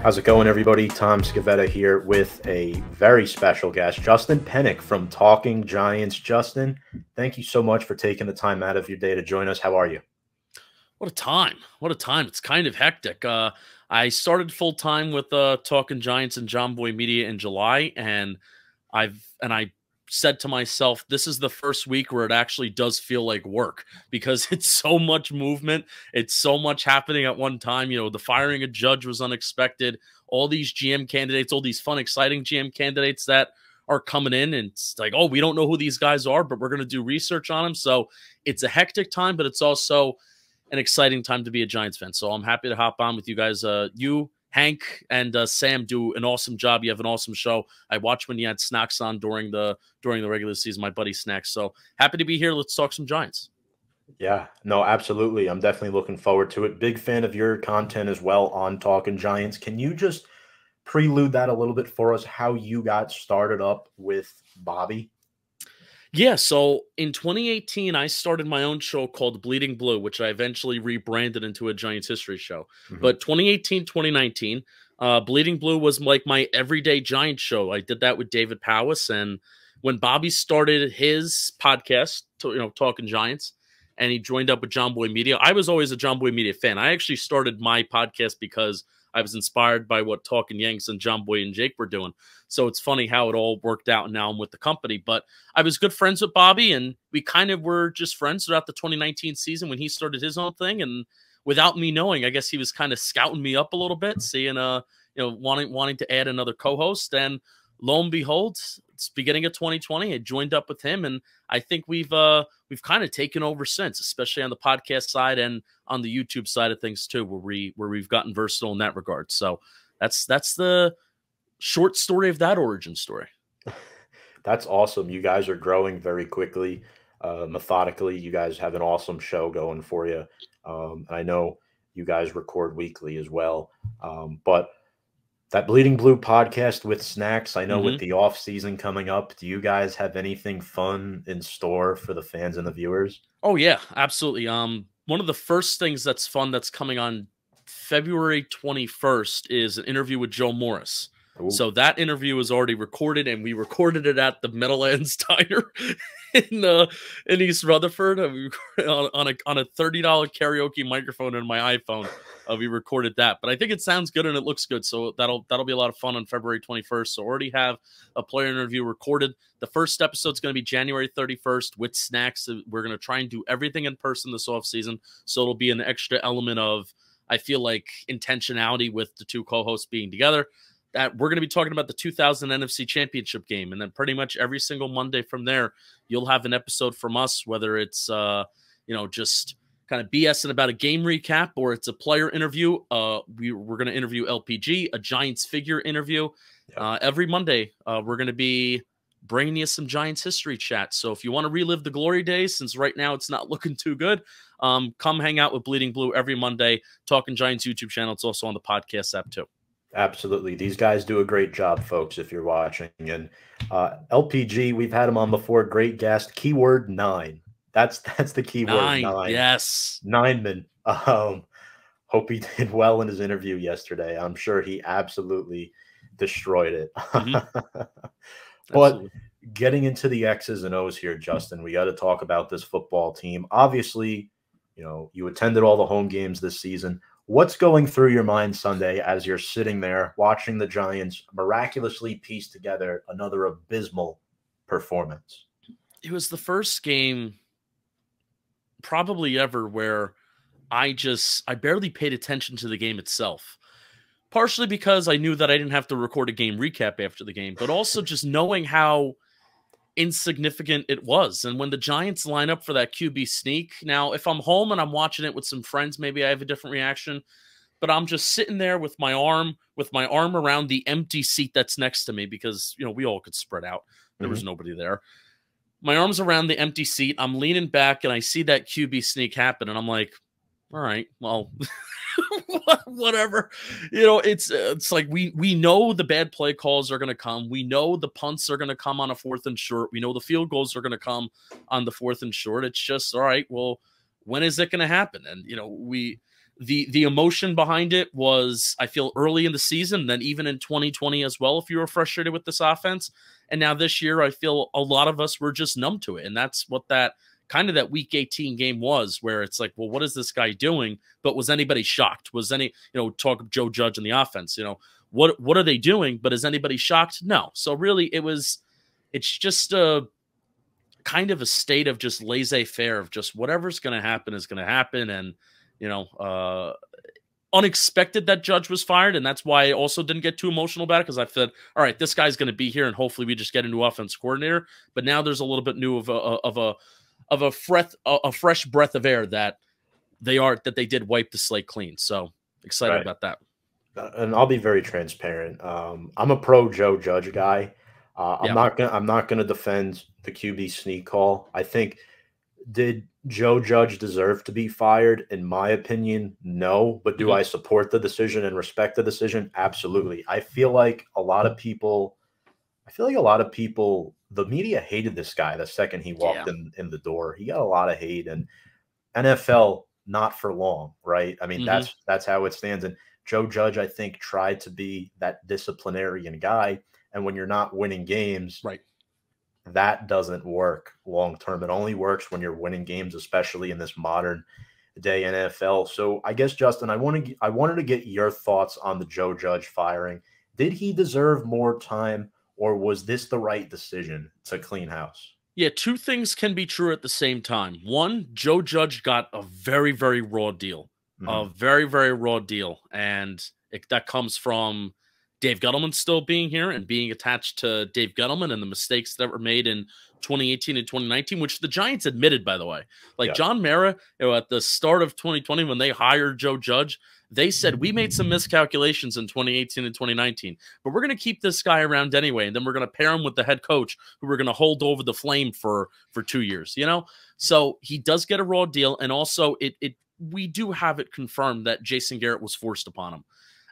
How's it going, everybody? Tom Scavetta here with a very special guest, Justin Penik from Talkin Giants. Justin, thank you so much for taking the time out of your day to join us. How are you? What a time. What a time. It's kind of hectic. I started full time with Talkin Giants and John Boy Media in July, and I said to myself, this is the first week where it actually does feel like work because it's so much movement. It's so much happening at one time. You know, the firing a judge was unexpected. All these GM candidates, all these fun, exciting GM candidates that are coming in, and it's like, oh, we don't know who these guys are, but we're going to do research on them. So it's a hectic time, but it's also an exciting time to be a Giants fan. So I'm happy to hop on with you guys. You, Hank, and Sam do an awesome job. You have an awesome show. I watched when you had Snacks on during the regular season, my buddy Snacks. So happy to be here. Let's talk some Giants. Yeah, no, absolutely. I'm definitely looking forward to it. Big fan of your content as well on Talkin Giants. Can you just prelude that a little bit for us, how you got started up with Bobby? Yeah, so in 2018, I started my own show called Bleeding Blue, which I eventually rebranded into a Giants history show. But 2018, 2019, Bleeding Blue was like my everyday Giants show. I did that with David Powis, and when Bobby started his podcast, Talkin Giants, and he joined up with John Boy Media, I was always a John Boy Media fan. I actually started my podcast because I was inspired by what Talkin Yanks and John Boy and Jake were doing. So it's funny how it all worked out, and now I'm with the company. But I was good friends with Bobby, and we kind of were just friends throughout the 2019 season when he started his own thing. And without me knowing, I guess he was kind of scouting me up a little bit, seeing wanting to add another co-host. And lo and behold, it's beginning of 2020. I joined up with him, and I think we've kind of taken over since, especially on the podcast side and on the YouTube side of things too, where we've gotten versatile in that regard. So that's the short story of that origin story. That's awesome. You guys are growing very quickly, methodically. You guys have an awesome show going for you. And I know you guys record weekly as well. But that Bleeding Blue podcast with Snacks, I know with the off season coming up, do you guys have anything fun in store for the fans and the viewers? Oh yeah, absolutely. One of the first things that's fun that's coming on February 21st is an interview with Joe Morris. Ooh. So that interview is already recorded, and we recorded it at the Meadowlands Diner in East Rutherford. On a $30 karaoke microphone and my iPhone. We recorded that, but I think it sounds good and it looks good. So that'll be a lot of fun on February 21st. So already have a player interview recorded. The first episode is going to be January 31st with Snacks. We're going to try and do everything in person this off season. So it'll be an extra element of, I feel like, intentionality with the two co-hosts being together. That we're going to be talking about the 2000 NFC Championship game, and then pretty much every single Monday from there, you'll have an episode from us, whether it's just kind of BSing about a game recap or it's a player interview. We're going to interview LPG, a Giants figure interview. Every Monday, we're going to be bringing you some Giants history chat. So if you want to relive the glory days, since right now it's not looking too good, come hang out with Bleeding Blue every Monday. Talkin Giants YouTube channel. It's also on the podcast app too. Absolutely. These guys do a great job, folks, if you're watching. And LPG, we've had him on before. Great guest. Keyword 9. That's the keyword. 9. Yes. 9man. Hope he did well in his interview yesterday. I'm sure he absolutely destroyed it. But getting into the X's and O's here, Justin, we got to talk about this football team. Obviously, you attended all the home games this season. What's going through your mind Sunday as you're sitting there watching the Giants miraculously piece together another abysmal performance? It was the first game probably ever where I barely paid attention to the game itself. Partially because I knew that I didn't have to record a game recap after the game, but also just knowing how insignificant it was. And when the Giants line up for that QB sneak, now if I'm home and I'm watching it with some friends, maybe I have a different reaction, but I'm just sitting there with my arm around the empty seat that's next to me because we all could spread out. There was nobody there. My arm's around the empty seat. I'm leaning back and I see that QB sneak happen, and I'm like, all right, well, whatever. It's like we know the bad play calls are going to come. We know the punts are going to come on a 4th and short. We know the field goals are going to come on the 4th and short. It's just, all right, well, when is it going to happen? And The emotion behind it was, I feel, early in the season, then even in 2020 as well, if you were frustrated with this offense. And now this year, I feel a lot of us were just numb to it. And that's what that kind of that week 18 game was, where it's like, well, what is this guy doing? But was anybody shocked? Was any, talk of Joe Judge and the offense, what are they doing? But is anybody shocked? No. So really it's just a kind of a state of just laissez-faire of just whatever's going to happen is going to happen. And, unexpected that Judge was fired. And that's why I also didn't get too emotional about it, because I said, all right, this guy's going to be here and hopefully we just get a new offense coordinator. But now there's a little bit new of a fresh breath of air that they did wipe the slate clean. So excited about that. And I'll be very transparent. I'm a pro Joe Judge guy. I'm not gonna defend the QB sneak call. I think, did Joe Judge deserve to be fired? In my opinion, no. But do I support the decision and respect the decision? Absolutely. I feel like a lot of people, the media hated this guy the second he walked in the door. He got a lot of hate, and NFL, not for long, right? I mean, that's how it stands. And Joe Judge, I think, tried to be that disciplinarian guy. And when you're not winning games, right, that doesn't work long term. It only works when you're winning games, especially in this modern day NFL. So I guess, Justin, I wanted to get your thoughts on the Joe Judge firing. Did he deserve more time, or was this the right decision to clean house? Yeah, two things can be true at the same time. One, Joe Judge got a very, very raw deal. A very, very raw deal. And that comes from Dave Gettleman still being here and being attached to Dave Gettleman and the mistakes that were made in 2018 and 2019, which the Giants admitted, by the way. John Mara, at the start of 2020, when they hired Joe Judge, they said, we made some miscalculations in 2018 and 2019, but we're going to keep this guy around anyway. And then we're going to pair him with the head coach who we're going to hold over the flame for 2 years, So he does get a raw deal. And also we do have it confirmed that Jason Garrett was forced upon him.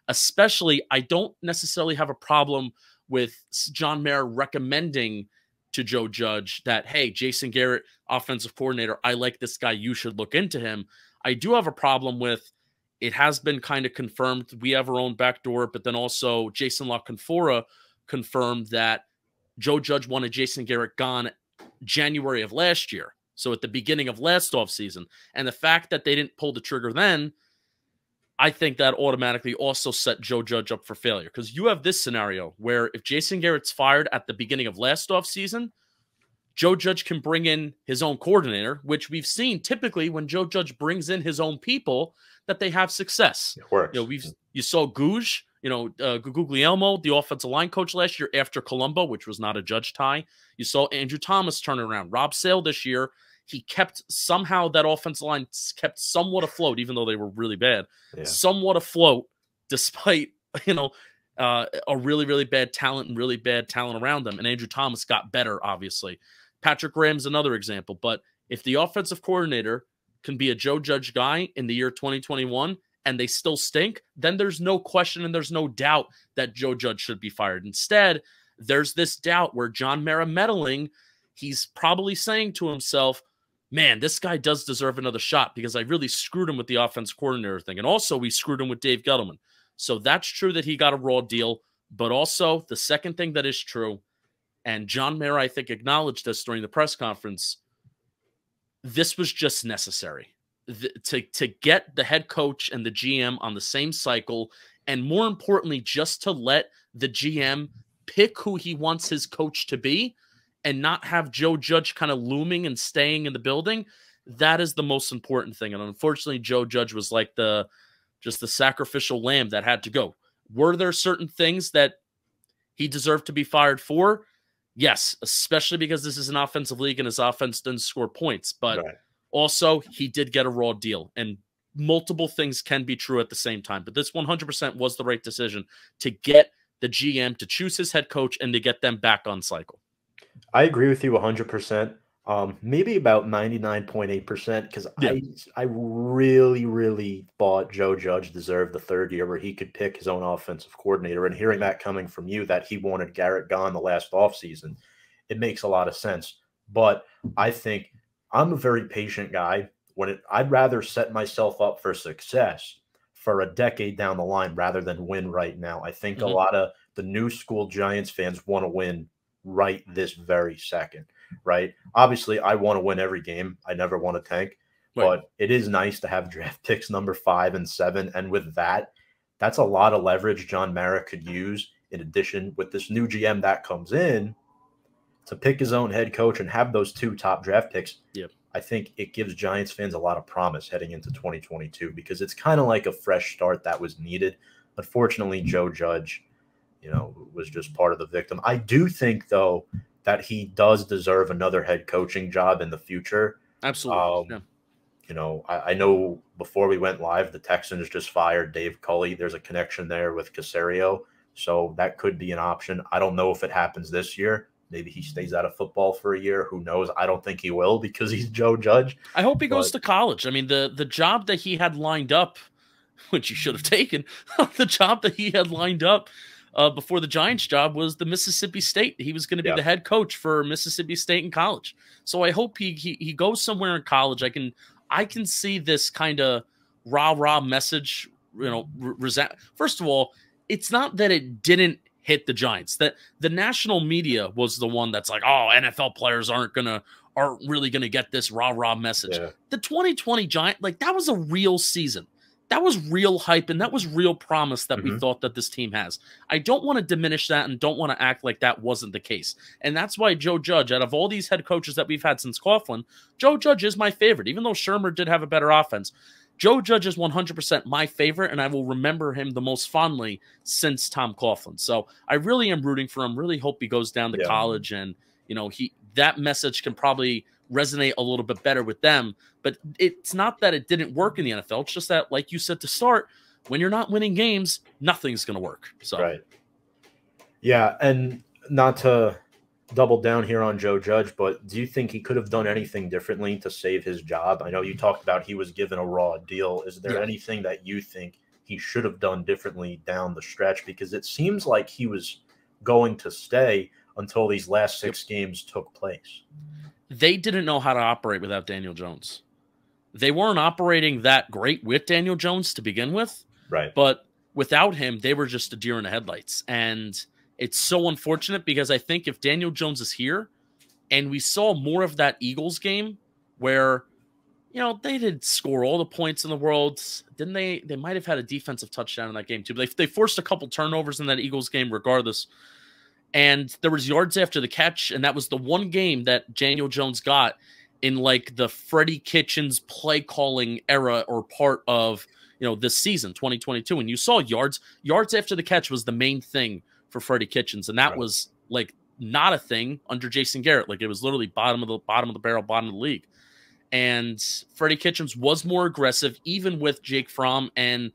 Especially, I don't necessarily have a problem with John Mara recommending to Joe Judge that, hey, Jason Garrett, offensive coordinator, I like this guy, you should look into him. I do have a problem with, it has been kind of confirmed, we have our own backdoor, but then also Jason La Canfora confirmed that Joe Judge wanted Jason Garrett gone January of last year. So at the beginning of last offseason. And the fact that they didn't pull the trigger then, I think that automatically also set Joe Judge up for failure. Because you have this scenario where if Jason Garrett's fired at the beginning of last offseason, Joe Judge can bring in his own coordinator, which we've seen typically when Joe Judge brings in his own people that they have success. It works. You saw Gouge, Guglielmo, the offensive line coach last year after Colombo, which was not a Judge tie. You saw Andrew Thomas turn it around. Rob Sale this year, he kept somehow that offensive line kept somewhat afloat, even though they were really bad, somewhat afloat, despite, a really, really bad talent and really bad talent around them. And Andrew Thomas got better, obviously. Patrick Graham's another example. But if the offensive coordinator can be a Joe Judge guy in the year 2021 and they still stink, then there's no question and there's no doubt that Joe Judge should be fired. Instead, there's this doubt where John Mara meddling, he's probably saying to himself, man, this guy does deserve another shot because I really screwed him with the offense coordinator thing. And also we screwed him with Dave Gettleman. So that's true that he got a raw deal. But also the second thing that is true, and John Mara, I think, acknowledged this during the press conference, this was just necessary to get the head coach and the GM on the same cycle. And more importantly, just to let the GM pick who he wants his coach to be and not have Joe Judge kind of looming and staying in the building. That is the most important thing. And unfortunately, Joe Judge was like just the sacrificial lamb that had to go. Were there certain things that he deserved to be fired for? Yes, especially because this is an offensive league and his offense didn't score points. But also, he did get a raw deal. And multiple things can be true at the same time. But this 100% was the right decision to get the GM to choose his head coach and to get them back on cycle. I agree with you 100%. Maybe about 99.8%, because I really, really thought Joe Judge deserved the third year where he could pick his own offensive coordinator. And hearing that coming from you, that he wanted Garrett gone the last offseason, it makes a lot of sense. But I think I'm a very patient guy. I'd rather set myself up for success for a decade down the line rather than win right now. I think a lot of the new school Giants fans want to win right this very second, right? Obviously, I want to win every game. I never want to tank, but it is nice to have draft picks number 5 and 7. And with that, that's a lot of leverage John Mara could use in addition with this new GM that comes in to pick his own head coach and have those 2 top draft picks. Yep. I think it gives Giants fans a lot of promise heading into 2022 because it's kind of like a fresh start that was needed. Unfortunately, Joe Judge, was just part of the victim. I do think, though, that he does deserve another head coaching job in the future. Absolutely. I know before we went live, the Texans just fired Dave Culley. There's a connection there with Caserio, so that could be an option. I don't know if it happens this year. Maybe he stays out of football for a year. Who knows? I don't think he will because he's Joe Judge. I hope he goes to college. I mean, the job that he had lined up, which he should have taken, the job that he had lined up before the Giants job was the Mississippi State. He was going to be the head coach for Mississippi State in college. So I hope he goes somewhere in college. I can see this kind of rah-rah message, First of all, it's not that it didn't hit the Giants. That the national media was the one that's like, oh, NFL players aren't really gonna get this rah-rah message. Yeah. The 2020 Giant, that was a real season. That was real hype, and that was real promise that we thought that this team has. I don't want to diminish that and don't want to act like that wasn't the case. And that's why Joe Judge, out of all these head coaches that we've had since Coughlin, Joe Judge is my favorite. Even though Shermer did have a better offense, Joe Judge is 100% my favorite, and I will remember him the most fondly since Tom Coughlin. So I really am rooting for him. Really hope he goes down to college, and that message can probably resonate a little bit better with them. But it's not that it didn't work in the NFL. It's just that, like you said to start, when you're not winning games, nothing's going to work. So right. Yeah, and not to double down here on Joe Judge, but do you think he could have done anything differently to save his job? I know you talked about he was given a raw deal. Is there anything that you think he should have done differently down the stretch? Because it seems like he was going to stay until these last 6 games took place. They didn't know how to operate without Daniel Jones. They weren't operating that great with Daniel Jones to begin with. Right. But without him, they were just a deer in the headlights. And it's so unfortunate because I think if Daniel Jones is here and we saw more of that Eagles game where, they did score all the points in the world. Didn't they? They might have had a defensive touchdown in that game too. But they forced a couple turnovers in that Eagles game regardless. And there was yards after the catch. And that was the one game that Daniel Jones got in the Freddie Kitchens play calling era or part of, this season, 2022. And you saw yards after the catch was the main thing for Freddie Kitchens, and that was not a thing under Jason Garrett. It was literally bottom of the barrel, bottom of the league. And Freddie Kitchens was more aggressive, even with Jake Fromm and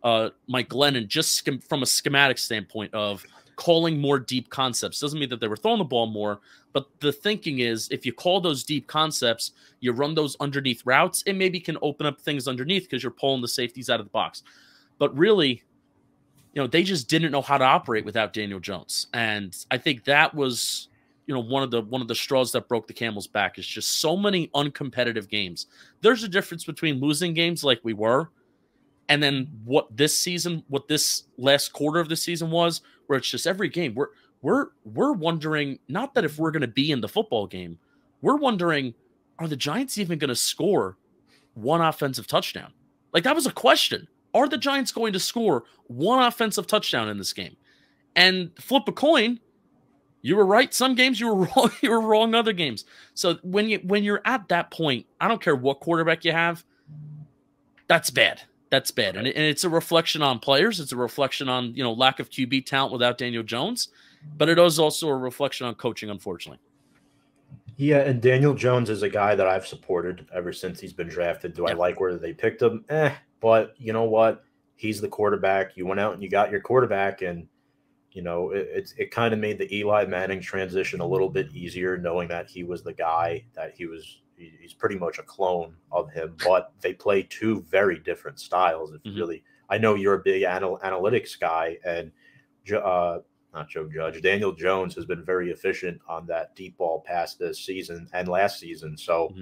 Mike Glennon, just from a schematic standpoint of calling more deep concepts. Doesn't mean that they were throwing the ball more, but the thinking is if you call those deep concepts, you run those underneath routes, it maybe can open up things underneath because you're pulling the safeties out of the box. But really, they just didn't know how to operate without Daniel Jones. And I think that was, one of the straws that broke the camel's back is just so many uncompetitive games. There's a difference between losing games like we were and then what this last quarter of the season was, where it's just every game we're wondering, not that if we're going to be in the football game, we're wondering, are the Giants even going to score one offensive touchdown? That was a question. Are the Giants going to score one offensive touchdown in this game? And flip a coin, you were right some games, you were wrong, you were wrong other games. So when you're at that point, I don't care what quarterback you have, that's bad. That's bad. And it's a reflection on players. It's a reflection on, lack of QB talent without Daniel Jones. But it is also a reflection on coaching, unfortunately. Yeah, and Daniel Jones is a guy that I've supported ever since he's been drafted. Do I like where they picked him? But you know what? He's the quarterback. You went out and you got your quarterback, and it kind of made the Eli Manning transition a little bit easier, knowing that he was the guy that he's pretty much a clone of him, but they play 2 very different styles. If you really, I know you're a big analytics guy, and not Joe Judge, Daniel Jones has been very efficient on that deep ball pass this season and last season. So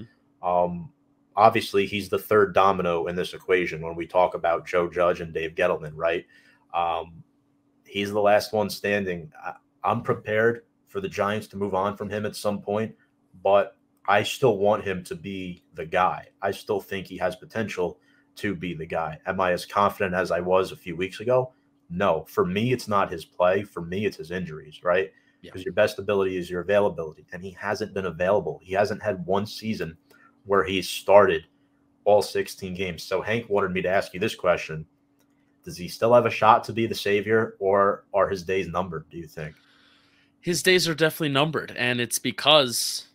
obviously he's the third domino in this equation when we talk about Joe Judge and Dave Gettleman, right? He's the last one standing. I'm prepared for the Giants to move on from him at some point, but I still want him to be the guy. I still think he has potential to be the guy. Am I as confident as I was a few weeks ago? No. For me, it's not his play. For me, it's his injuries, right? Because your best ability is your availability, and he hasn't been available. He hasn't had one season where he started all 16 games. So Hank wanted me to ask you this question. Does he still have a shot to be the savior, or are his days numbered, do you think? His days are definitely numbered, and it's because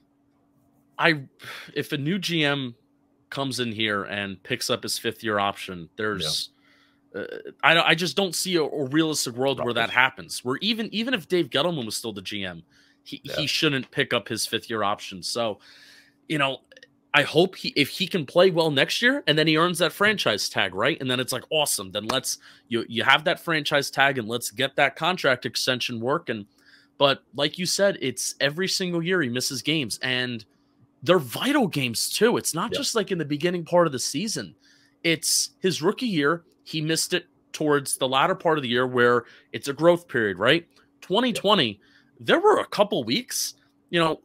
if a new GM comes in here and picks up his fifth-year option, I just don't see a realistic world where that happens. Where even if Dave Gettleman was still the GM, he shouldn't pick up his fifth-year option. So, I hope if he can play well next year, and then he earns that franchise tag, right? And then it's like, awesome. Then you have that franchise tag, and let's get that contract extension working. But like you said, it's every single year he misses games, and they're vital games too. It's not just like in the beginning part of the season. It's his rookie year. He missed it towards the latter part of the year where it's a growth period, right? 2020, there were a couple weeks,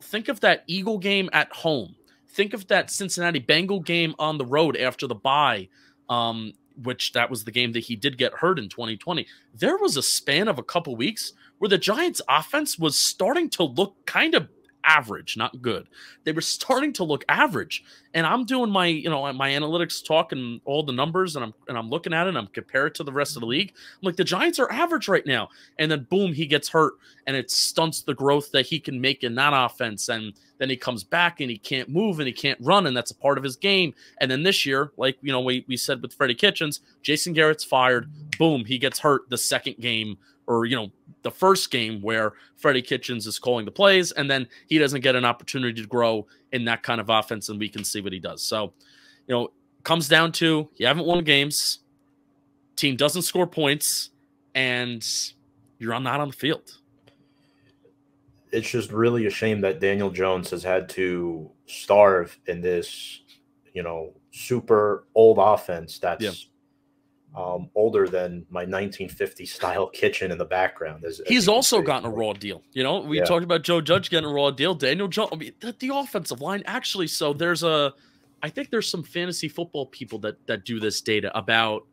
think of that Eagle game at home. Think of that Cincinnati Bengal game on the road after the bye, which that was the game that he did get hurt in 2020. There was a span of a couple weeks where the Giants' offense was starting to look kind of average, not good. They were starting to look average. And I'm doing my, my analytics talk and all the numbers, and I'm looking at it and I'm comparing it to the rest of the league. I'm like, the Giants are average right now. And then boom, he gets hurt, and it stunts the growth that he can make in that offense. And then he comes back and he can't move and he can't run, and that's a part of his game. And then this year, like, we said with Freddie Kitchens, Jason Garrett's fired. Boom, he gets hurt the second game, or, the first game where Freddie Kitchens is calling the plays, and then he doesn't get an opportunity to grow in that kind of offense, and we can see what he does. So, comes down to you haven't won games, team doesn't score points, and you're not on the field. It's just really a shame that Daniel Jones has had to starve in this, super old offense that's older than my 1950 style kitchen in the background. He's also gotten a raw deal. We talked about Joe Judge getting a raw deal. Daniel Jones, the offensive line actually. So I think there's some fantasy football people that do this data about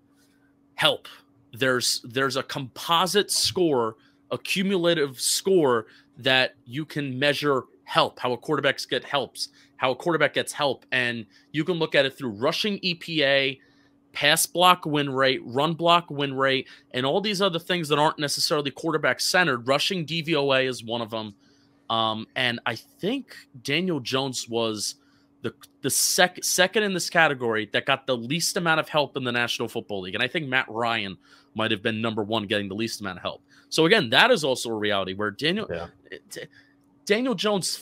help. There's a composite score, a cumulative score that you can measure help, how a quarterback gets help. And you can look at it through rushing EPA, pass block win rate, run block win rate, and all these other things that aren't necessarily quarterback centered. Rushing DVOA is one of them. And I think Daniel Jones was the second in this category that got the least amount of help in the National Football League. And I think Matt Ryan might have been number one getting the least amount of help. So again, that is also a reality where Daniel Jones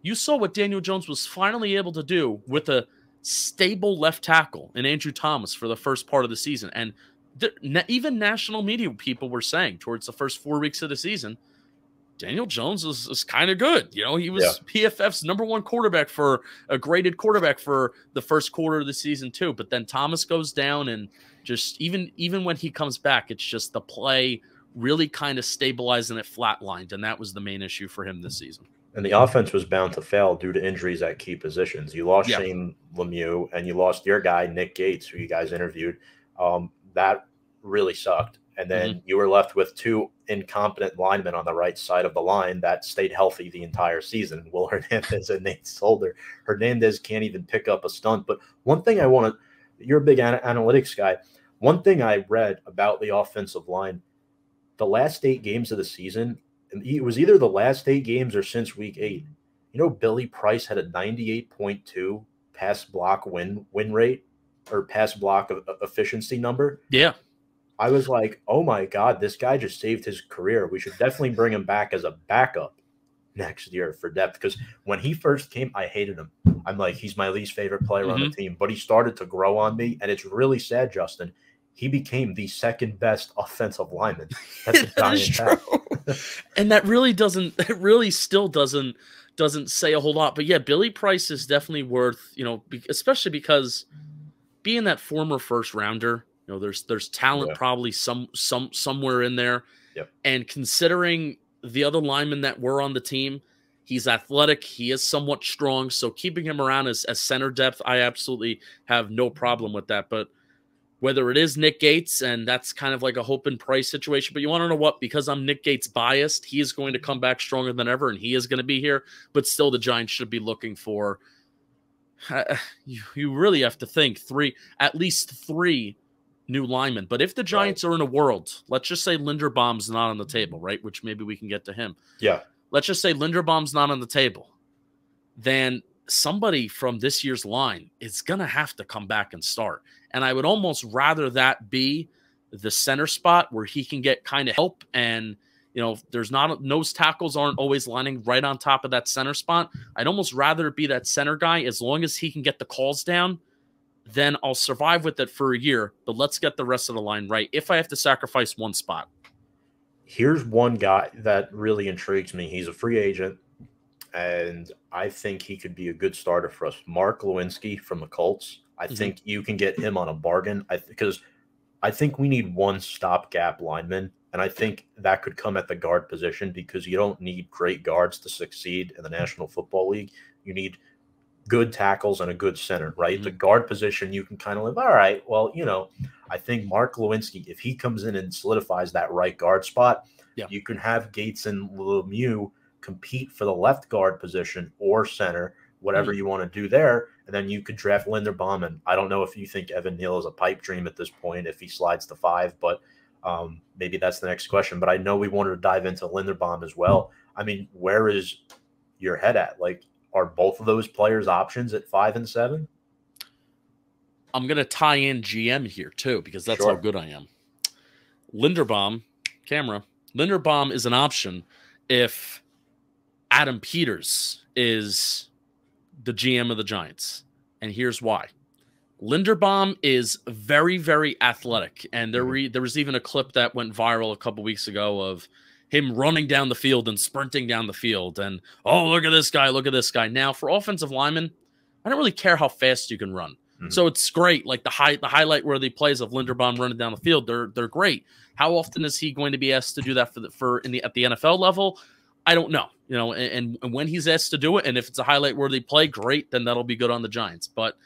you saw what Daniel Jones was finally able to do with a stable left tackle in Andrew Thomas for the first part of the season. And even national media people were saying towards the first 4 weeks of the season, Daniel Jones is kind of good. He was PFF's number one quarterback for a graded quarterback for the first quarter of the season too. But then Thomas goes down, and just even when he comes back, it's just the play really kind of stabilized and it flatlined. And that was the main issue for him this season. And the offense was bound to fail due to injuries at key positions. You lost Shane Lemieux, and you lost your guy, Nick Gates, who you guys interviewed. That really sucked. And then you were left with two incompetent linemen on the right side of the line that stayed healthy the entire season, Will Hernandez and Nate Solder. Hernandez can't even pick up a stunt. But one thing you're a big analytics guy. One thing I read about the offensive line, the last 8 games of the season, it was either the last 8 games or since week 8. Billy Price had a 98.2 pass block win rate, or pass block efficiency number. Yeah. I was like, oh my God, this guy just saved his career. We should definitely bring him back as a backup next year for depth. Because when he first came, I hated him. I'm like, he's my least favorite player on the team. But he started to grow on me. And it's really sad, Justin. He became the second best offensive lineman. That's a giant true. And that really still doesn't doesn't say a whole lot. But yeah, Billy Price is definitely worth, especially because being that former first rounder, there's talent probably somewhere in there. Yep. And considering the other linemen that were on the team, he's athletic, he is somewhat strong. So keeping him around as center depth, I absolutely have no problem with that. But whether it is Nick Gates, and that's kind of like a hope and price situation, but you want to know what? Because I'm Nick Gates biased, he is going to come back stronger than ever, and he is going to be here. But still, the Giants should be looking for. You really have to think at least three new linemen. But if the Giants are in a world, let's just say Linderbaum's not on the table, right? Which maybe we can get to him. Yeah. Let's just say Linderbaum's not on the table. Then somebody from this year's line is going to have to come back and start. And I would almost rather that be the center spot where he can get kind of help. And, there's not nose tackles aren't always lining right on top of that center spot. I'd almost rather it be that center guy. As long as he can get the calls down, then I'll survive with it for a year. But let's get the rest of the line right if I have to sacrifice one spot. Here's one guy that really intrigues me. He's a free agent, and I think he could be a good starter for us. Mark Lewinsky from the Colts. I think you can get him on a bargain because I think we need one stopgap lineman, and I think that could come at the guard position because you don't need great guards to succeed in the National Football League. You need good tackles and a good center, right? The guard position, you can kind of live, all right, well, I think Mark Lewinsky, if he comes in and solidifies that right guard spot, you can have Gates and Lemieux compete for the left guard position or center, whatever you want to do there. And then you could draft Linderbaum. And I don't know if you think Evan Neal is a pipe dream at this point, if he slides to 5, but maybe that's the next question. But I know we wanted to dive into Linderbaum as well. I mean, where is your head at? Like, are both of those players options at 5 and 7? I'm going to tie in GM here too, because that's how good I am. Linderbaum is an option if Adam Peters is the GM of the Giants. And here's why. Linderbaum is very, very athletic. And there was even a clip that went viral a couple weeks ago of him running down the field and sprinting down the field. And, look at this guy, look at this guy. Now, for offensive linemen, I don't really care how fast you can run. So it's great. Like the highlight-worthy plays of Linderbaum running down the field, they're great. How often is he going to be asked to do that at the NFL level? I don't know. And when he's asked to do it, and if it's a highlight-worthy play, great, then that'll be good on the Giants. But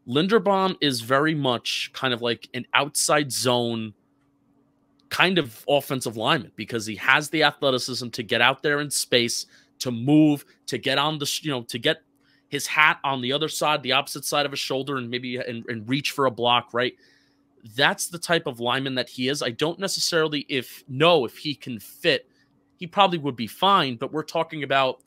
Linderbaum is very much kind of like an outside zone kind of offensive lineman because he has the athleticism to get out there in space, to move, to get on the, to get his hat on the other side, the opposite side of his shoulder, and maybe and reach for a block, right? That's the type of lineman that he is. I don't necessarily if he can fit. He probably would be fine, but we're talking about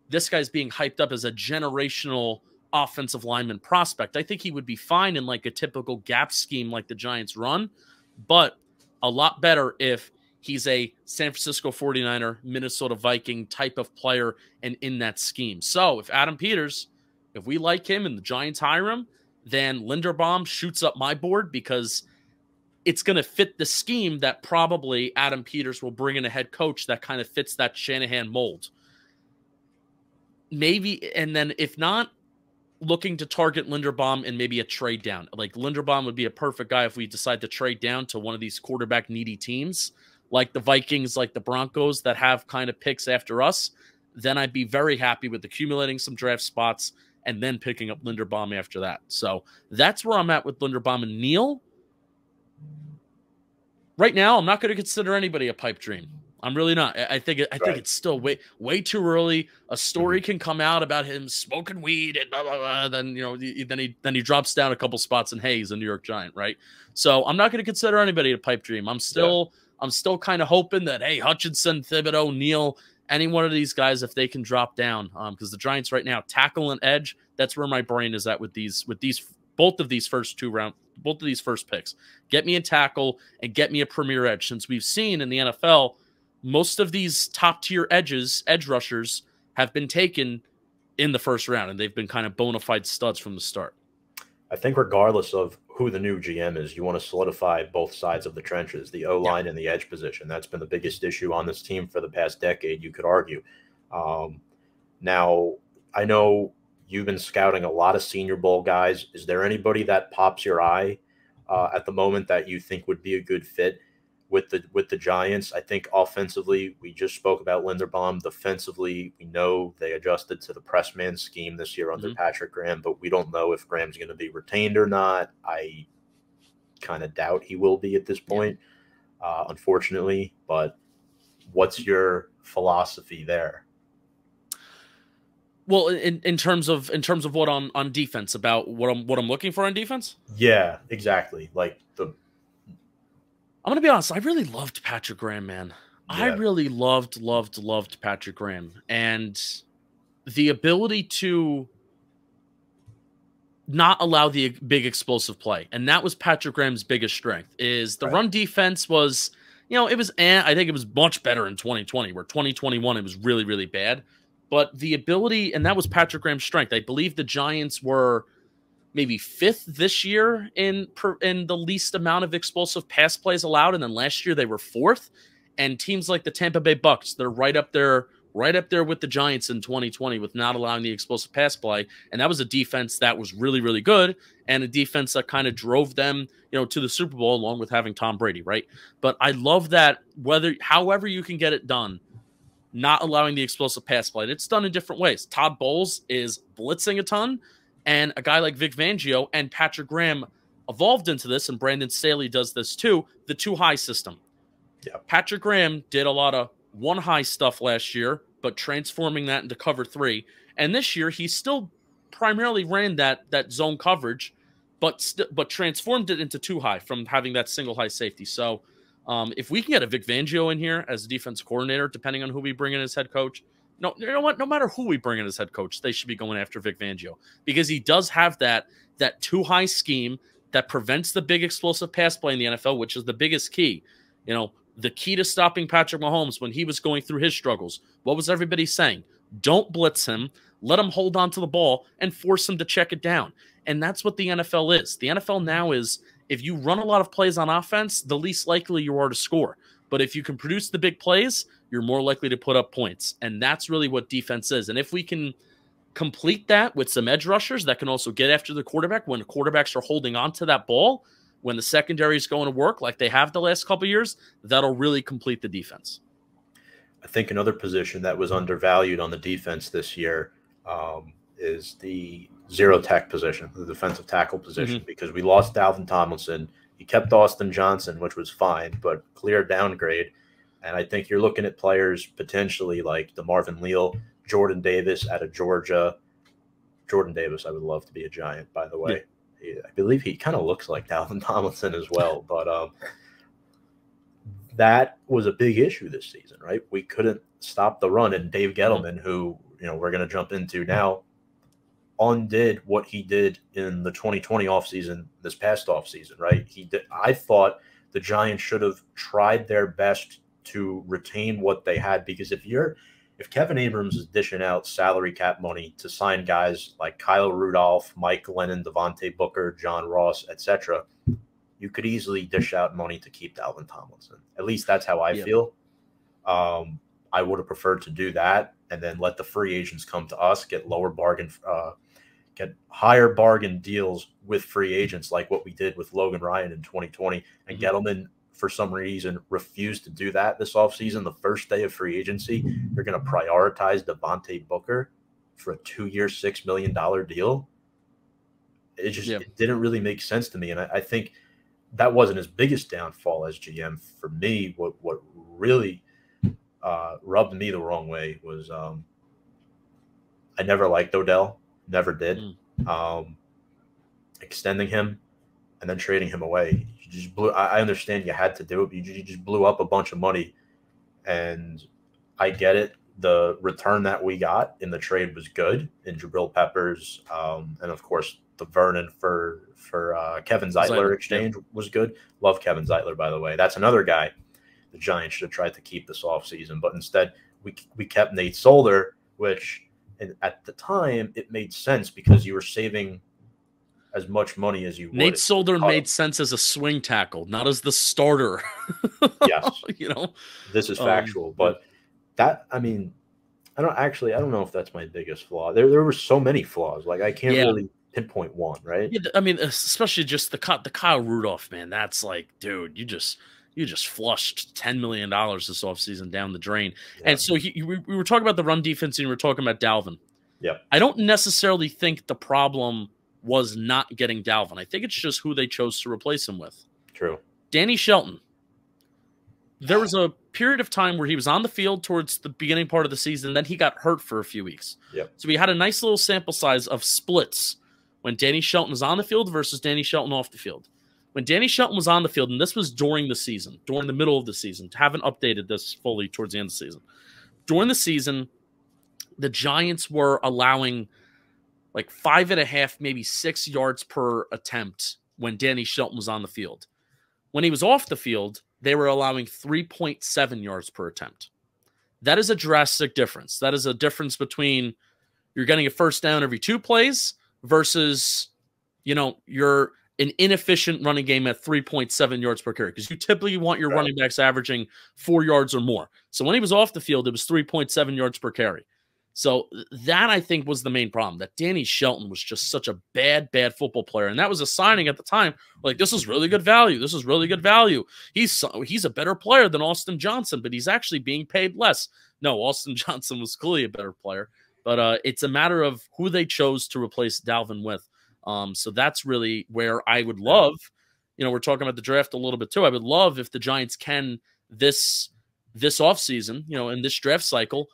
this guy's being hyped up as a generational offensive lineman prospect. I think he would be fine in like a typical gap scheme like the Giants run, but a lot better if he's a San Francisco 49er, Minnesota Viking type of player and in that scheme. So if Adam Peters, if we like him and the Giants hire him, then Linderbaum shoots up my board because it's going to fit the scheme that probably Adam Peters will bring in a head coach that kind of fits that Shanahan mold. Maybe, and then if not, looking to target Linderbaum and maybe a trade down. Like Linderbaum would be a perfect guy if we decide to trade down to one of these quarterback needy teams, like the Vikings, like the Broncos that have kind of picks after us. Then I'd be very happy with accumulating some draft spots and then picking up Linderbaum after that. So that's where I'm at with Linderbaum and Neal. Right now, I'm not going to consider anybody a pipe dream. I'm really not. I think it's still way too early. A story can come out about him smoking weed and blah, blah, blah. Then he drops down a couple spots and hey, he's a New York Giant, right? So I'm not going to consider anybody a pipe dream. I'm still kind of hoping that hey, Hutchinson, Thibodeau, Neal, any one of these guys, if they can drop down, because the Giants right now tackle and edge. That's where my brain is at with both of these first picks. Get me a tackle and get me a premier edge. Since we've seen in the NFL, most of these top-tier edge rushers have been taken in the first round, and they've been kind of bona fide studs from the start. I think regardless of who the new GM is, you want to solidify both sides of the trenches, the O-line and the edge position. That's been the biggest issue on this team for the past decade, you could argue. Now, I know you've been scouting a lot of Senior Bowl guys. Is there anybody that pops your eye at the moment that you think would be a good fit with the Giants? I think offensively, we just spoke about Linderbaum. Defensively, we know they adjusted to the press man scheme this year under Patrick Graham, but we don't know if Graham's going to be retained or not. I kind of doubt he will be at this point, unfortunately. But what's your philosophy there? Well, in terms of what on defense, about what I'm looking for on defense? Yeah, exactly. Like I'm gonna be honest, I really loved Patrick Graham, man. Yeah. I really loved Patrick Graham, and the ability to not allow the big explosive play. And that was Patrick Graham's biggest strength. Is the run defense was, it was, I think it was much better in 2020, where 2021 it was really, really bad. But the ability, and that was Patrick Graham's strength. I believe the Giants were maybe 5th this year in the least amount of explosive pass plays allowed, and then last year they were 4th. And teams like the Tampa Bay Bucks, they're right up there with the Giants in 2020 with not allowing the explosive pass play. And that was a defense that was really, really good, and a defense that kind of drove them, to the Super Bowl, along with having Tom Brady, right? But I love that however you can get it done, not allowing the explosive pass play. It's done in different ways. Todd Bowles is blitzing a ton, and a guy like Vic Fangio and Patrick Graham evolved into this, and Brandon Staley does this too, the 2-high system. Yeah. Patrick Graham did a lot of 1-high stuff last year, but transforming that into cover 3. And this year, he still primarily ran that zone coverage, but transformed it into 2-high from having that single-high safety. So if we can get a Vic Fangio in here as a defense coordinator, depending on who we bring in as head coach, no matter who we bring in as head coach, they should be going after Vic Fangio, because he does have that 2-high scheme that prevents the big explosive pass play in the NFL, which is the biggest key. The key to stopping Patrick Mahomes when he was going through his struggles, what was everybody saying? Don't blitz him, let him hold on to the ball, and force him to check it down. And that's what the NFL is. The NFL now is, if you run a lot of plays on offense, the least likely you are to score. But if you can produce the big plays, you're more likely to put up points. And that's really what defense is. And if we can complete that with some edge rushers that can also get after the quarterback when the quarterbacks are holding on to that ball, when the secondary is going to work like they have the last couple of years, that'll really complete the defense. I think another position that was undervalued on the defense this year is the zero tech position, the defensive tackle position, because we lost Dalvin Tomlinson. You kept Austin Johnson, which was fine, but clear downgrade. And I think you're looking at players potentially like DeMarvin Leal, Jordan Davis out of Georgia. Jordan Davis, I would love to be a Giant, by the way. Yeah. I believe he kind of looks like Dalvin Tomlinson as well. But that was a big issue this season, right? We couldn't stop the run. And Dave Gettleman, who we're going to jump into now, undid what he did in the 2020 offseason, this past offseason, right? I thought the Giants should have tried their best to retain what they had, because if Kevin Abrams is dishing out salary cap money to sign guys like Kyle Rudolph, Mike Glennon, Devontae Booker, John Ross, etc., you could easily dish out money to keep Dalvin Tomlinson. At least that's how I feel. I would have preferred to do that and then let the free agents come to us, get higher bargain deals with free agents like what we did with Logan Ryan in 2020. And Gettleman, for some reason, refused to do that this offseason. The first day of free agency, you're going to prioritize Devontae Booker for a 2-year, $6 million deal. It just it didn't really make sense to me. And I think that wasn't his biggest downfall as GM. For me, what really rubbed me the wrong way was I never liked Odell. Never did. Extending him and then trading him away. You just blew. I understand you had to do it, but you just blew up a bunch of money. And I get it. The return that we got in the trade was good in Jabril Peppers, and of course the Vernon for Kevin Zeitler exchange was good. Love Kevin Zeitler, by the way. That's another guy the Giants should have tried to keep this offseason, but instead we kept Nate Solder, which at the time it made sense because you were saving as much money as you would. Nate Solder made sense as a swing tackle, not as the starter. Yes. This is factual, but that, I mean, I don't know if that's my biggest flaw. There were so many flaws. Like I can't really pinpoint one, right? Yeah, I mean, especially just the Kyle Rudolph, man. That's like, dude, you just flushed $10 million this offseason down the drain. Yeah. And so we were talking about the run defense, and we were talking about Dalvin. Yeah. I don't necessarily think the problem was not getting Dalvin. I think it's just who they chose to replace him with. True. Danny Shelton. There was a period of time where he was on the field towards the beginning part of the season, then he got hurt for a few weeks. Yep. So we had a nice little sample size of splits when Danny Shelton was on the field versus Danny Shelton off the field. When Danny Shelton was on the field, and this was during the season, during the middle of the season, haven't updated this fully towards the end of the season. During the season, the Giants were allowing like 5.5, maybe 6 yards per attempt when Danny Shelton was on the field. When he was off the field, they were allowing 3.7 yards per attempt. That is a drastic difference. That is a difference between you're getting a first down every 2 plays versus, you're an inefficient running game at 3.7 yards per carry, because you typically want your running backs averaging 4 yards or more. So when he was off the field, it was 3.7 yards per carry. So that, I think, was the main problem, that Danny Shelton was just such a bad football player. And that was a signing at the time. Like, this is really good value. This is really good value. He's a better player than Austin Johnson, but he's actually being paid less. No, Austin Johnson was clearly a better player. But it's a matter of who they chose to replace Dalvin with. So that's really where I would love, we're talking about the draft a little bit too. I would love if the Giants can this offseason, in this draft cycle,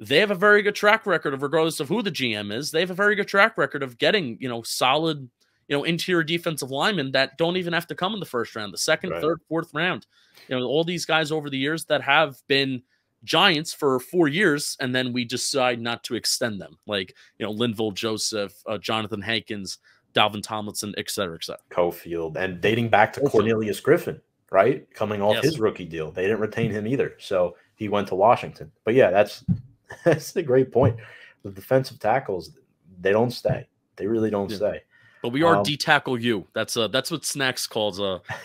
they have a very good track record of, regardless of who the GM is, they have a very good track record of getting, solid, interior defensive linemen that don't even have to come in the first round, the second, third, fourth round. All these guys over the years that have been Giants for 4 years, and then we decide not to extend them, like Linval Joseph, Jonathan Hankins, Dalvin Tomlinson, et cetera, Cofield, and dating back to Cornelius Griffin, right, coming off his rookie deal. They didn't retain him either, so he went to Washington. But yeah, that's a great point. The defensive tackles, they don't stay. They really don't stay. But we are D-tackle you. That's what Snacks calls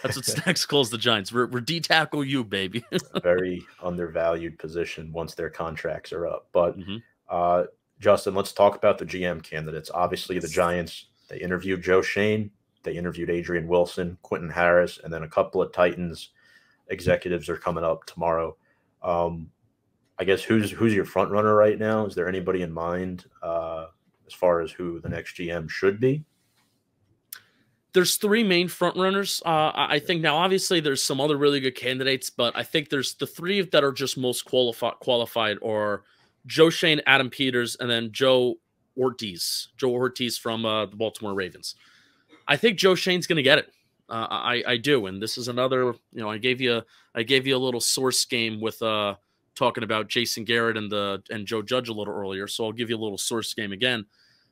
Snacks calls the Giants. We're D-tackle you, baby. Very undervalued position once their contracts are up. But Justin, let's talk about the GM candidates. Obviously, the Giants, they interviewed Joe Schoen, they interviewed Adrian Wilson, Quentin Harris, and then a couple of Titans executives are coming up tomorrow. I guess who's your front runner right now? Is there anybody in mind as far as who the next GM should be? There's 3 main front runners. I think now, obviously, there's some other really good candidates, but I think there's the 3 that are just most qualified are Joe Schoen, Adam Peters, and then Joe Ortiz from the Baltimore Ravens. I think Joe Schoen's going to get it. I do, and this is another. I gave you a little source game with talking about Jason Garrett and Joe Judge a little earlier, so I'll give you a little source game again.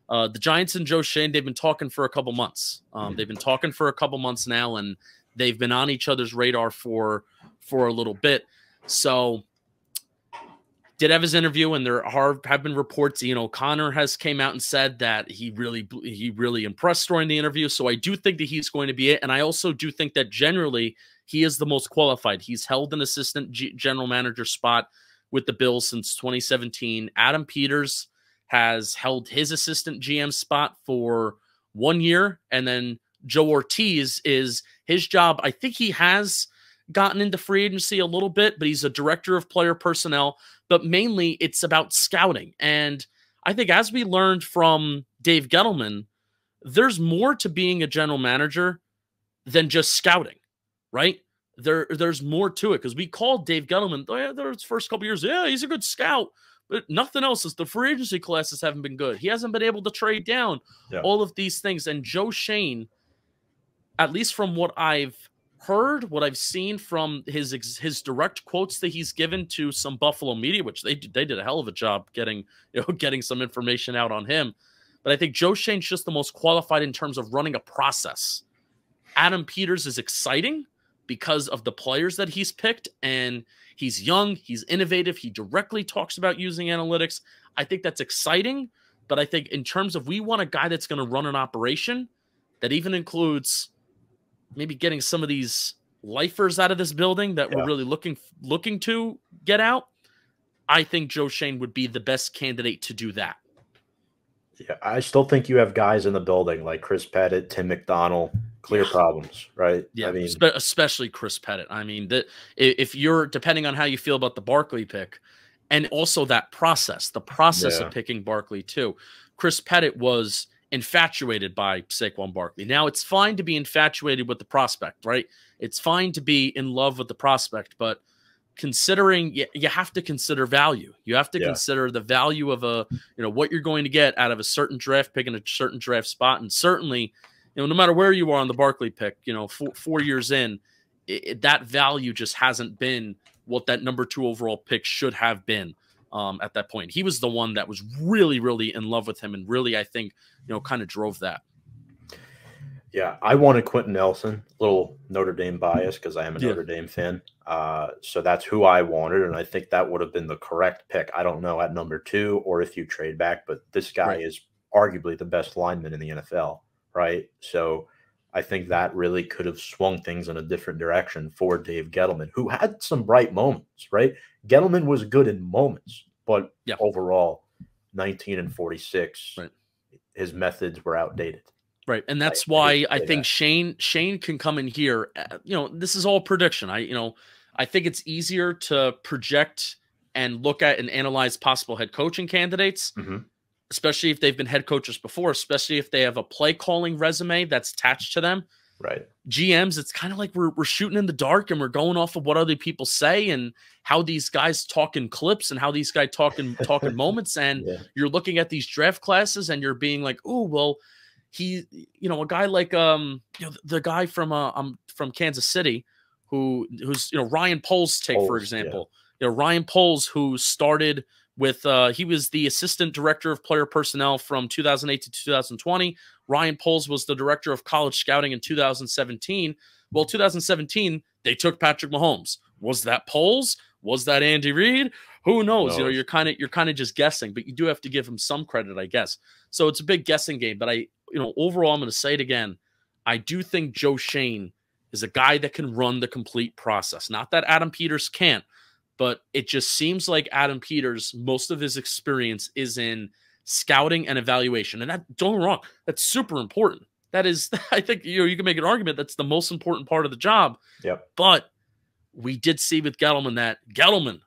The Giants and Joe Schoen, they've been talking for a couple months. They've been talking for a couple months now, and they've been on each other's radar for a little bit. So did have his interview, and there have been reports. Connor has came out and said that he really impressed during the interview. So I do think that he's going to be it, and I also do think that generally he is the most qualified. He's held an assistant general manager spot with the Bills since 2017. Adam Peters has held his assistant GM spot for 1 year, and then Joe Ortiz is his job. I think he has gotten into free agency a little bit, but he's a director of player personnel, but mainly it's about scouting. And I think, as we learned from Dave Gettleman, there's more to being a general manager than just scouting, right? There's more to it, because we called Dave Gettleman, his first couple years, he's a good scout, but nothing else. Is the free agency classes haven't been good. He hasn't been able to trade down, all of these things. And Joe Schoen, at least from what I've heard, what I've seen from his direct quotes that he's given to some Buffalo media, which they did a hell of a job getting some information out on him. But I think Joe Schoen's just the most qualified in terms of running a process. Adam Peters is exciting because of the players that he's picked, and he's young, he's innovative, he directly talks about using analytics. I think that's exciting, but I think in terms of, we want a guy that's going to run an operation that even includes maybe getting some of these lifers out of this building that we're really looking to get out. I think Joe Schoen would be the best candidate to do that. Yeah, I still think you have guys in the building like Chris Pettit, Tim McDonald, clear problems, right? Yeah, I mean, especially Chris Pettit. I mean, if you're, depending on how you feel about the Barkley pick, and also that process, the process of picking Barkley too. Chris Pettit was infatuated by Saquon Barkley. Now, it's fine to be infatuated with the prospect, right? It's fine to be in love with the prospect, but considering, you have to consider value. You have to consider the value of what you're going to get out of a certain draft pick in a certain draft spot. And certainly, no matter where you are on the Barkley pick, 4 years in, that value just hasn't been what that number 2 overall pick should have been at that point. He was the one that was really, really in love with him, and really, I think, kind of drove that. Yeah, I wanted Quentin Nelson, little Notre Dame bias because I am a Notre Dame fan. So that's who I wanted, and I think that would have been the correct pick. I don't know at number 2 or if you trade back, but this guy is arguably the best lineman in the NFL, right? So I think that really could have swung things in a different direction for Dave Gettleman, who had some bright moments, right? Gettleman was good in moments, but overall, 19-46, his methods were outdated. Right, and that's why I think Schoen can come in here. This is all prediction. I think it's easier to project and look at and analyze possible head coaching candidates, especially if they've been head coaches before, especially if they have a play calling resume that's attached to them. Right. GMs, it's kind of like we're shooting in the dark and we're going off of what other people say and how these guys talk in clips and how these guys talk in moments. And you're looking at these draft classes and you're being like, oh, well, he, a guy like the guy from Kansas City who's Ryan Poles for example. Ryan Poles, who started with he was the assistant director of player personnel from 2008 to 2020. Ryan Poles was the director of college scouting in 2017. Well, 2017 they took Patrick Mahomes. Was that Poles? Was that Andy Reid? Who knows? You're kind of just guessing, but you do have to give him some credit, I guess. So it's a big guessing game, but overall, I'm going to say it again. I do think Joe Schoen is a guy that can run the complete process. Not that Adam Peters can't, but it just seems like Adam Peters, most of his experience is in scouting and evaluation. And that, don't get me wrong, that's super important. That is, I think, you can make an argument that's the most important part of the job. Yep. But we did see with Gettleman that Gettleman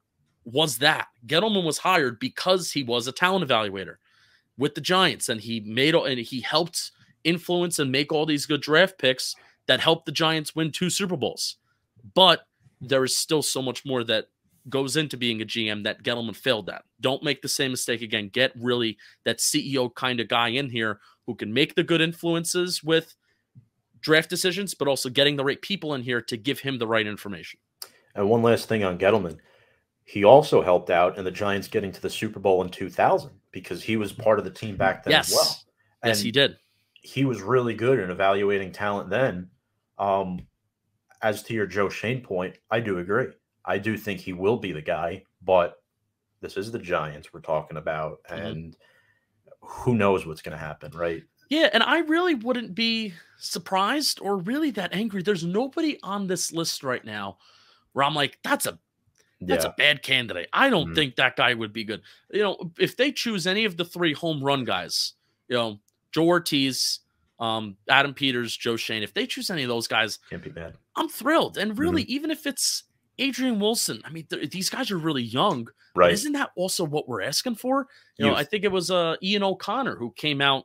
was that. Gettleman was hired because he was a talent evaluator with the Giants, and he helped influence and make all these good draft picks that helped the Giants win 2 Super Bowls. But there is still so much more that goes into being a GM that Gettleman failed at. Don't make the same mistake again. Get really that CEO kind of guy in here who can make the good influences with draft decisions, but also getting the right people in here to give him the right information. And one last thing on Gettleman. He also helped out in the Giants getting to the Super Bowl in 2000 because he was part of the team back then as well. And yes, he did. He was really good in evaluating talent then. As to your Joe Schoen point, I do agree. I do think he will be the guy, but this is the Giants we're talking about, and who knows what's going to happen, right? Yeah, and I really wouldn't be surprised or really that angry. There's nobody on this list right now where I'm like, that's a bad candidate. I don't think that guy would be good. If they choose any of the 3 home run guys, Joe Ortiz, Adam Peters, Joe Schoen, if they choose any of those guys, can't be bad. I'm thrilled. And really, even if it's Adrian Wilson, I mean, these guys are really young. Right. Isn't that also what we're asking for? I think it was Ian O'Connor who came out,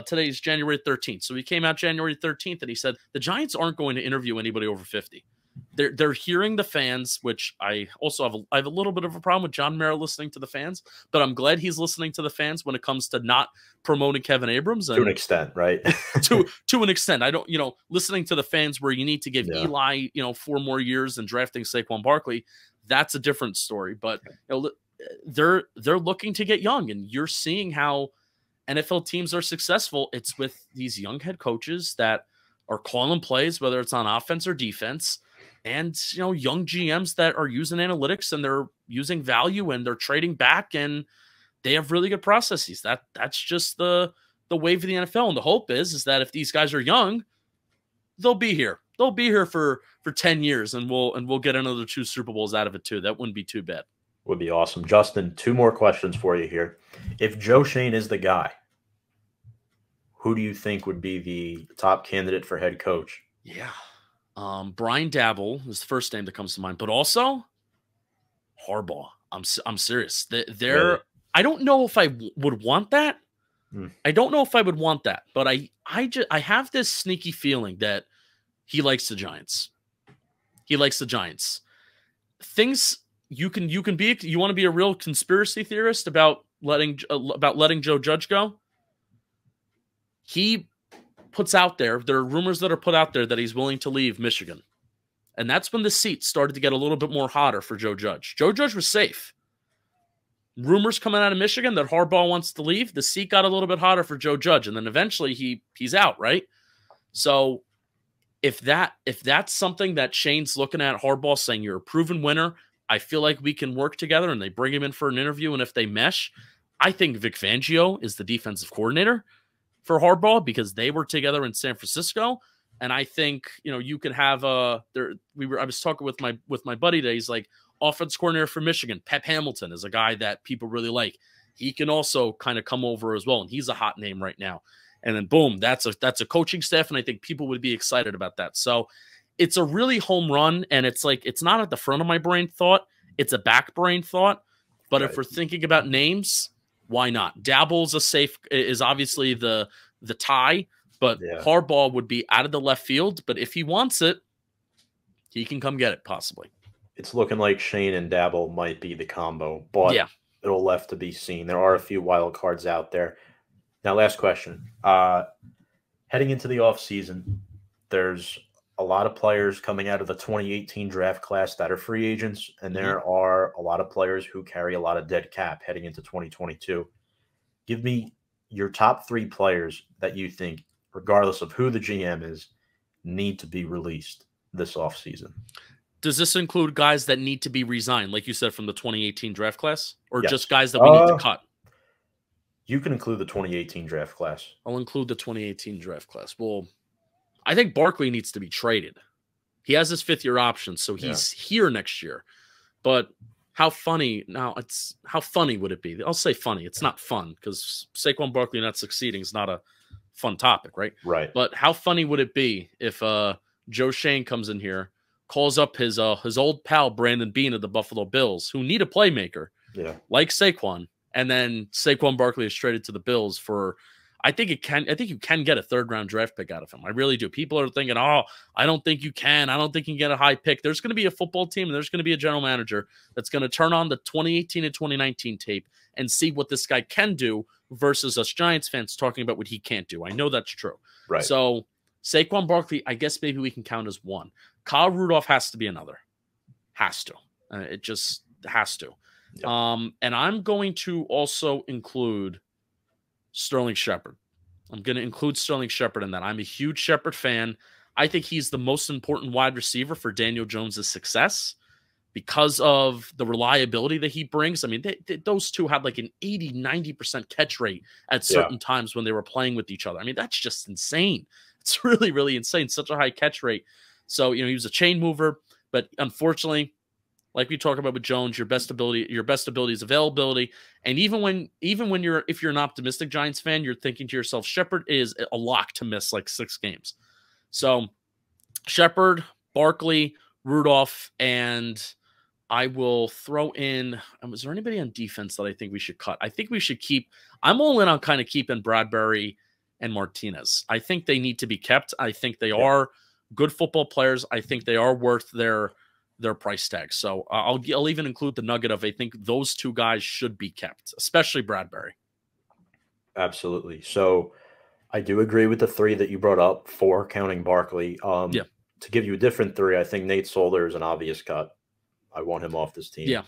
today's January 13th. So he came out January 13th and he said, the Giants aren't going to interview anybody over 50. They're hearing the fans, which I also have a little bit of a problem with John Mara listening to the fans, but I'm glad he's listening to the fans when it comes to not promoting Kevin Abrams. And to an extent, right? to an extent. I don't, listening to the fans where you need to give Eli, 4 more years and drafting Saquon Barkley, that's a different story. But they're looking to get young, and you're seeing how NFL teams are successful. It's with these young head coaches that are calling plays, whether it's on offense or defense. And, young GMs that are using analytics and they're using value and they're trading back and they have really good processes. That's just the wave of the NFL. And the hope is that if these guys are young, they'll be here. They'll be here for 10 years and we'll get another 2 Super Bowls out of it too. That wouldn't be too bad. Would be awesome. Justin, 2 more questions for you here. If Joe Schoen is the guy, who do you think would be the top candidate for head coach? Yeah. Brian Daboll is the first name that comes to mind, but also Harbaugh. I'm serious. Really? I don't know if I would want that. Hmm. I don't know if I would want that, but I have this sneaky feeling that he likes the Giants. He likes the Giants. Things you want to be a real conspiracy theorist about letting Joe Judge go. He puts out there are rumors that are put out there that he's willing to leave Michigan. And that's when the seat started to get a little bit more hotter for Joe Judge. Joe Judge was safe. Rumors coming out of Michigan that Harbaugh wants to leave. The seat got a little bit hotter for Joe Judge, and then eventually he's out, right? So if that's something that Shane's looking at Harbaugh saying, you're a proven winner, I feel like we can work together, and they bring him in for an interview, and if they mesh, I think Vic Fangio is the defensive coordinator for Harbaugh because they were together in San Francisco. And I think, you could have I was talking with my buddy today. He's like, offense coordinator for Michigan, Pep Hamilton is a guy that people really like. He can also kind of come over as well, and he's a hot name right now. And then boom, that's a coaching staff, and I think people would be excited about that. So it's a really home run, and it's like it's not at the front of my brain thought, it's a back brain thought. But right. If we're thinking about names, why not? Daboll's is obviously the tie. But yeah. Harbaugh would be out of the left field. But if he wants it, he can come get it, possibly. It's looking like Shane and Daboll might be the combo, but yeah. It'll left to be seen. There are a few wild cards out there. Now, last question. Heading into the offseason, there's a lot of players coming out of the 2018 draft class that are free agents, and there are a lot of players who carry a lot of dead cap heading into 2022. Give me your top 3 players that you think, regardless of who the GM is, need to be released this offseason. Does this include guys that need to be resigned, like you said, from the 2018 draft class? Or yes. Just guys that we need to cut? You can include the 2018 draft class. I'll include the 2018 draft class. Well, I think Barkley needs to be traded. He has his 5th-year option, so he's here next year. But how funny would it be? I'll say funny. It's not fun because Saquon Barkley not succeeding is not a fun topic, right? Right. But how funny would it be if Joe Schoen comes in here, calls up his old pal Brandon Beane of the Buffalo Bills, who need a playmaker, like Saquon, and then Saquon Barkley is traded to the Bills for. I think you can get a 3rd-round draft pick out of him. I really do. People are thinking, oh, I don't think you can. I don't think you can get a high pick. There's going to be a football team, and there's going to be a general manager that's going to turn on the 2018 and 2019 tape and see what this guy can do versus us Giants fans talking about what he can't do. I know that's true. Right. So Saquon Barkley, I guess maybe we can count as 1. Kyle Rudolph has to be another. Has to. It just has to. Yep. And I'm going to also include Sterling Shepard. I'm going to include Sterling Shepard in that. I'm a huge Shepard fan. I think he's the most important wide receiver for Daniel Jones' success because of the reliability that he brings. I mean, those two had like an 80, 90% catch rate at certain times when they were playing with each other. I mean, that's just insane. It's really, really insane. Such a high catch rate. So, he was a chain mover, but unfortunately, like we talk about with Jones, your best ability is availability. And if you're an optimistic Giants fan, you're thinking to yourself, Shepard is a lock to miss like 6 games. So Shepard, Barkley, Rudolph, and I will throw in, is there anybody on defense that I think we should cut? I think we should keep, I'm all in on kind of keeping Bradbury and Martinez. I think they need to be kept. I think they are good football players. I think they are worth their price tag. So I'll even include the nugget of I think those 2 guys should be kept, especially Bradbury. Absolutely. So I do agree with the 3 that you brought up, 4 counting Barkley. To give you a different 3, I think Nate Solder is an obvious cut. I want him off this team. Yeah.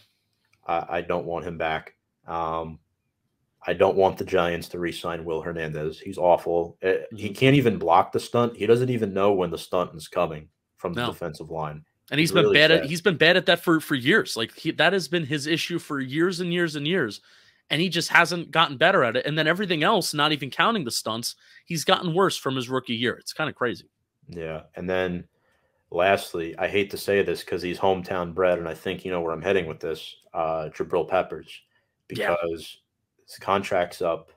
I don't want him back. I don't want the Giants to re-sign Will Hernandez. He's awful. He can't even block the stunt. He doesn't even know when the stunt is coming from the defensive line. And he's been really bad at he's been bad at that for years. Like that has been his issue for years and years and years. And he just hasn't gotten better at it. And then everything else, not even counting the stunts, he's gotten worse from his rookie year. It's kind of crazy. Yeah. And then Lastly, I hate to say this because he's hometown bred, and I think you know where I'm heading with this. Jabril Peppers, because his contract's up,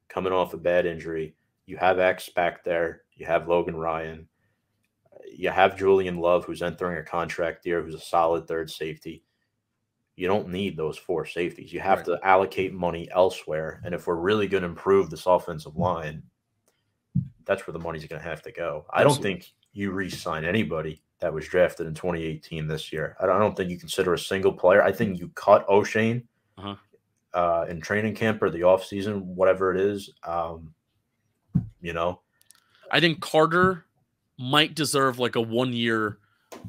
coming off a bad injury. You have X back there. You have Logan Ryan. You have Julian Love, who's entering a contract year, who's a solid third safety. You don't need those four safeties. You have to allocate money elsewhere. And if we're really going to improve this offensive line, that's where the money's going to have to go. I don't think you re-sign anybody that was drafted in 2018 this year. I don't think you consider a single player. I think you cut O'Shane in training camp or the offseason, whatever it is. You know, I think Carter might deserve like a 1-year,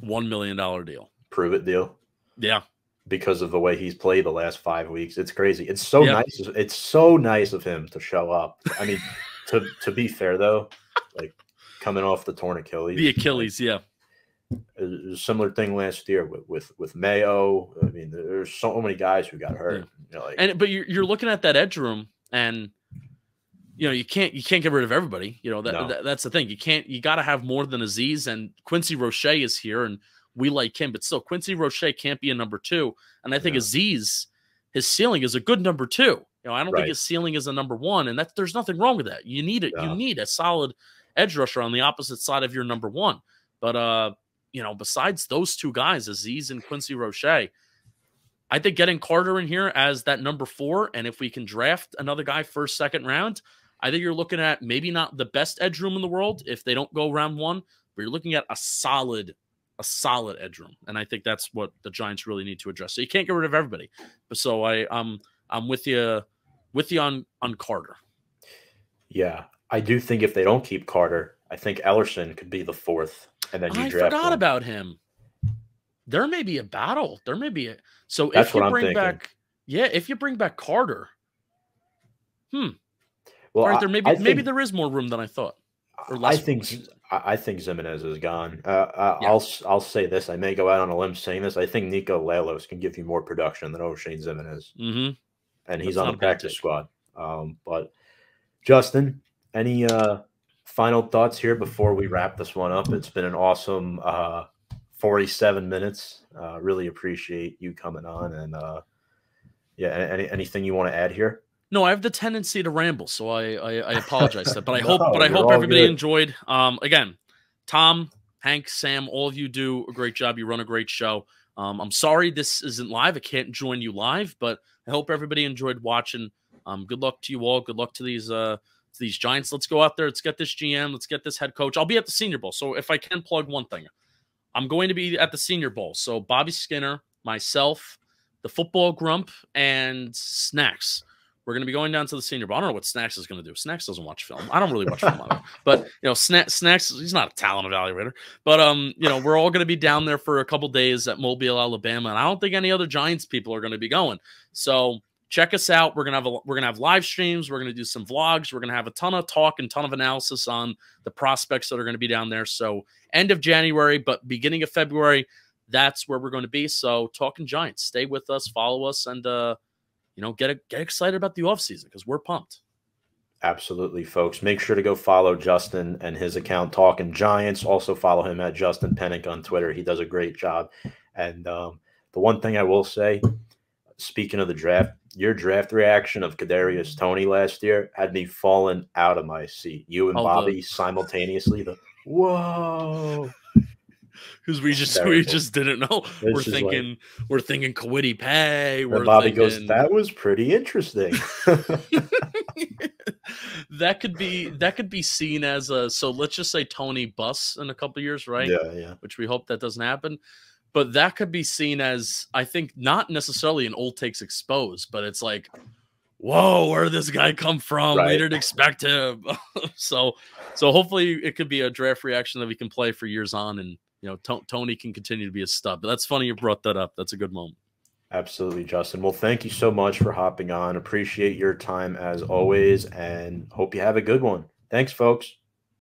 $1 million deal. Prove it deal. Yeah. Because of the way he's played the last 5 weeks. It's crazy. It's so nice. It's so nice of him to show up. I mean, to be fair though, like coming off the torn Achilles. The Achilles, like, a similar thing last year with Mayo. I mean, there's so many guys who got hurt. You know, but you're looking at that edge room, and you know you can't get rid of everybody. You know that's the thing. You got to have more than Aziz, and Quincy Roche is here, and we like him, but still Quincy Roche can't be a number 2. And I think Aziz, his ceiling is a good number 2. You know, I don't think his ceiling is a number 1, and there's nothing wrong with that. You need it. You need a solid edge rusher on the opposite side of your number 1. But you know, besides those 2 guys, Aziz and Quincy Roche, I think getting Carter in here as that number 4, and if we can draft another guy first, second round, I think you're looking at maybe not the best edge room in the world if they don't go round 1, but you're looking at a solid edge room, and I think that's what the Giants really need to address. So you can't get rid of everybody, but so I'm with you on Carter. Yeah, I do think if they don't keep Carter, I think Ellerson could be the 4th, and then you draft. I forgot about him. There may be a battle. There may be so that's if you what bring I'm thinking. back, if you bring back Carter, well, right, maybe there is more room than I thought. Or less I think Zimenez is gone. I'll say this. I may go out on a limb saying this. I think Nico Lalos can give you more production than O'Shane Zimenez. And he's on the practice squad. But Justin, any final thoughts here before we wrap this one up? It's been an awesome 47 minutes. Really appreciate you coming on. And anything you want to add here? No, I have the tendency to ramble, so I apologize. But I hope everybody enjoyed. Again, Tom, Hank, Sam, all of you do a great job. You run a great show. I'm sorry this isn't live. I can't join you live, but I hope everybody enjoyed watching. Good luck to you all. Good luck to these Giants. Let's go out there. Let's get this GM. Let's get this head coach. I'll be at the Senior Bowl. So if I can plug one thing, I'm going to be at the Senior Bowl. So Bobby Skinner, myself, the Football Grump, and Snacks. We're going to be going down to the Senior Bowl. I don't know what Snacks is going to do. Snacks doesn't watch film. I don't really watch film either. But, you know, Snacks, he's not a talent evaluator. But, you know, we're all going to be down there for a couple days at Mobile, Alabama. And I don't think any other Giants people are going to be going. So check us out. We're going to have live streams. We're going to do some vlogs. We're going to have a ton of talk and ton of analysis on the prospects that are going to be down there. So end of January, but beginning of February, that's where we're going to be. So Talkin Giants, stay with us, follow us, and, you know, get excited about the offseason because we're pumped. Absolutely, folks. Make sure to go follow Justin and his account, Talkin Giants. Also follow him at Justin Penik on Twitter. He does a great job. And the one thing I will say, speaking of the draft, your draft reaction of Kadarius Toney last year had me falling out of my seat. You and Bobby simultaneously, whoa. Because we just didn't know. We're thinking Kwity Paye. Bobby goes, that was pretty interesting. That could be seen as so let's just say Toney busts in a couple of years, right? Yeah. Which we hope that doesn't happen. But that could be seen as, I think, not necessarily an old takes exposed, but it's like, whoa, where did this guy come from? Right. We didn't expect him. So hopefully it could be a draft reaction that we can play for years on, and you know, Toney can continue to be a stud. But that's funny you brought that up. That's a good moment. Absolutely, Justin. Well, thank you so much for hopping on. Appreciate your time as always, and hope you have a good one. Thanks, folks.